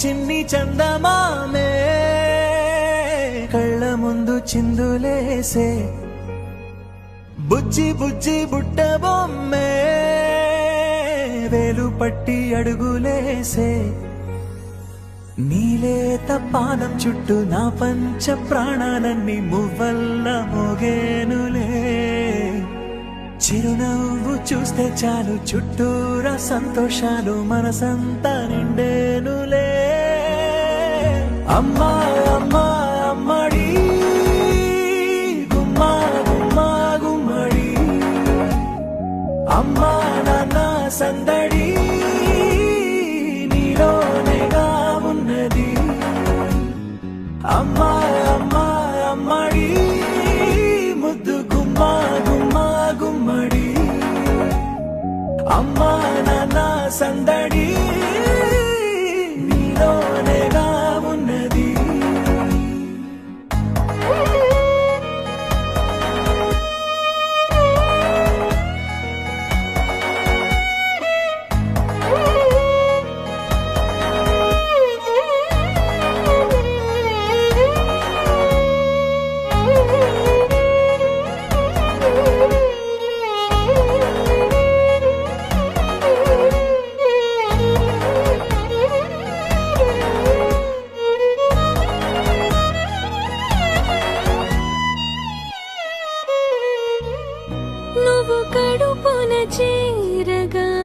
చిన్ని చందమామే కళ్ళ ముందు చిందులేసే బుజ్జి బుజ్జి బుట్ట బొమ్మే వేలు పట్టి అడుగులేసే నీలేత పాదం చుట్టూ నా పంచ ప్రాణాలన్నీ మువ్వల్ల మోగేనులే చిరునవ్వు చూస్తే చాలు చుట్టూరా సంతోషాలు మనసంతా నిండేనులే అమ్మా అమ్మా అమ్మడి గుమ్మా గుమ్మా గుమ్మడి అమ్మా నాన్న సందడి నీలోనేగా ఉన్నది అమ్మా అమ్మా అమ్మడి ముద్దు గుమ్మా గుమ్మా గుమ్మడి అమ్మా నాన్న సందడి